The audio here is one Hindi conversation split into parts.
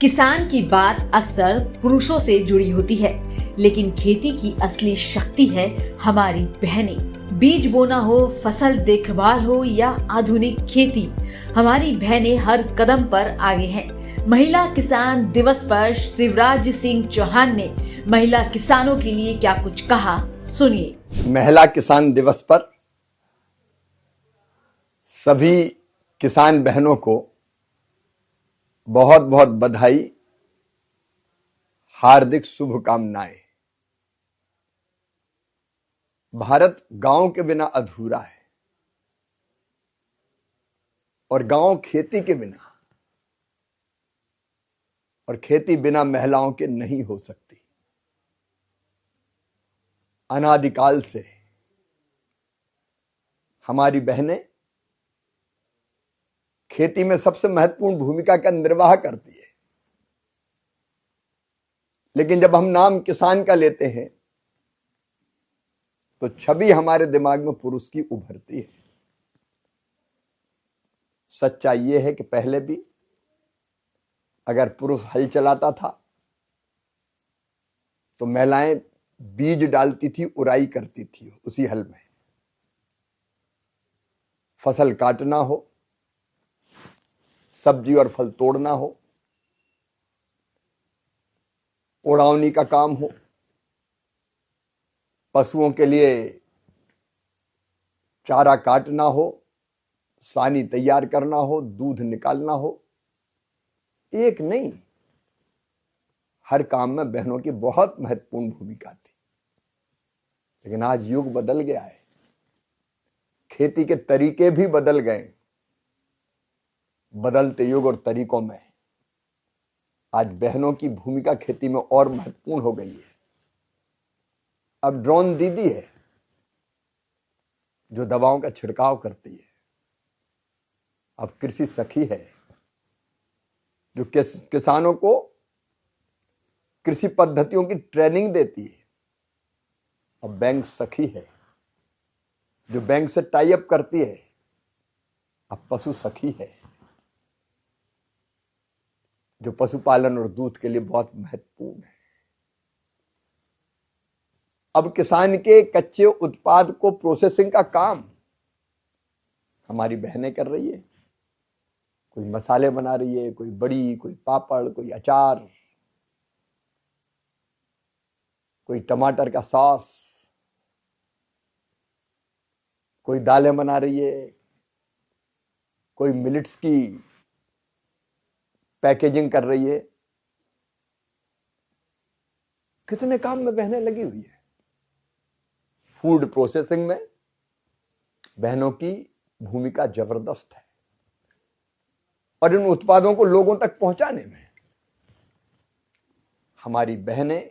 किसान की बात अक्सर पुरुषों से जुड़ी होती है, लेकिन खेती की असली शक्ति है हमारी बहनें। बीज बोना हो, फसल देखभाल हो या आधुनिक खेती, हमारी बहनें हर कदम पर आगे हैं। महिला किसान दिवस पर शिवराज सिंह चौहान ने महिला किसानों के लिए क्या कुछ कहा, सुनिए। महिला किसान दिवस पर सभी किसान बहनों को बहुत बहुत बधाई, हार्दिक शुभकामनाएं। भारत गांव के बिना अधूरा है और गांव खेती के बिना और खेती बिना महिलाओं के नहीं हो सकती। अनादिकाल से हमारी बहनें खेती में सबसे महत्वपूर्ण भूमिका का निर्वाह करती है, लेकिन जब हम नाम किसान का लेते हैं तो छवि हमारे दिमाग में पुरुष की उभरती है। सच्चाई यह है कि पहले भी अगर पुरुष हल चलाता था तो महिलाएं बीज डालती थी, उराई करती थी उसी हल में। फसल काटना हो, सब्जी और फल तोड़ना हो, ओढ़ावनी का काम हो, पशुओं के लिए चारा काटना हो, सानी तैयार करना हो, दूध निकालना हो, एक नहीं, हर काम में बहनों की बहुत महत्वपूर्ण भूमिका थी। लेकिन आज युग बदल गया है, खेती के तरीके भी बदल गए। बदलते युग और तरीकों में आज बहनों की भूमिका खेती में और महत्वपूर्ण हो गई है। अब ड्रोन दीदी है जो दवाओं का छिड़काव करती है। अब कृषि सखी है जो किसानों को कृषि पद्धतियों की ट्रेनिंग देती है। अब बैंक सखी है जो बैंक से टाई अप करती है। अब पशु सखी है जो पशुपालन और दूध के लिए बहुत महत्वपूर्ण है। अब किसान के कच्चे उत्पाद को प्रोसेसिंग का काम हमारी बहनें कर रही है। कोई मसाले बना रही है, कोई बड़ी, कोई पापड़, कोई अचार, कोई टमाटर का सॉस, कोई दालें बना रही है, कोई मिलेट्स की पैकेजिंग कर रही है। कितने काम में बहनें लगी हुई है। फूड प्रोसेसिंग में बहनों की भूमिका जबरदस्त है और इन उत्पादों को लोगों तक पहुंचाने में हमारी बहनें,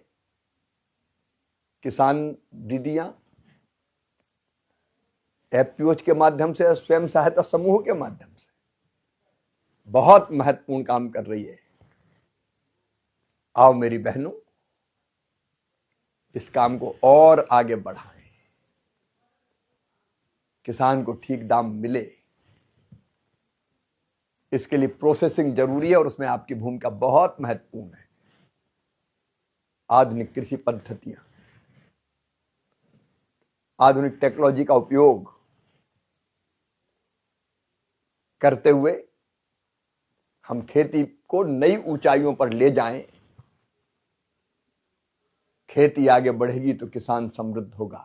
किसान दीदियां एफपीओ के माध्यम से, स्वयं सहायता समूह के माध्यम से बहुत महत्वपूर्ण काम कर रही है। आओ मेरी बहनों, इस काम को और आगे बढ़ाएं। किसान को ठीक दाम मिले, इसके लिए प्रोसेसिंग जरूरी है और उसमें आपकी भूमिका बहुत महत्वपूर्ण है। आधुनिक कृषि पद्धतियां, आधुनिक टेक्नोलॉजी का उपयोग करते हुए हम खेती को नई ऊंचाइयों पर ले जाएं। खेती आगे बढ़ेगी तो किसान समृद्ध होगा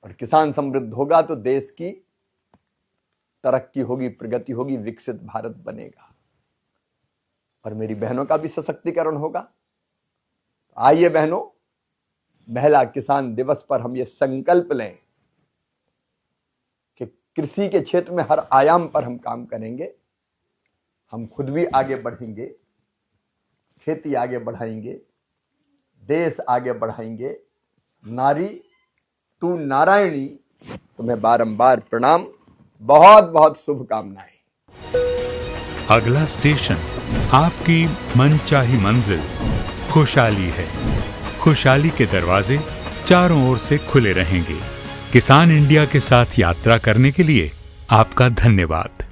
और किसान समृद्ध होगा तो देश की तरक्की होगी, प्रगति होगी, विकसित भारत बनेगा और मेरी बहनों का भी सशक्तिकरण होगा। आइए बहनों, महिला किसान दिवस पर हम ये संकल्प लें कि कृषि के क्षेत्र में हर आयाम पर हम काम करेंगे। हम खुद भी आगे बढ़ेंगे, खेती आगे बढ़ाएंगे, देश आगे बढ़ाएंगे। नारी तू नारायणी, तुम्हें बारंबार प्रणाम, बहुत बहुत शुभकामनाएं। अगला स्टेशन आपकी मनचाही मंजिल खुशहाली है। खुशहाली के दरवाजे चारों ओर से खुले रहेंगे। किसान इंडिया के साथ यात्रा करने के लिए आपका धन्यवाद।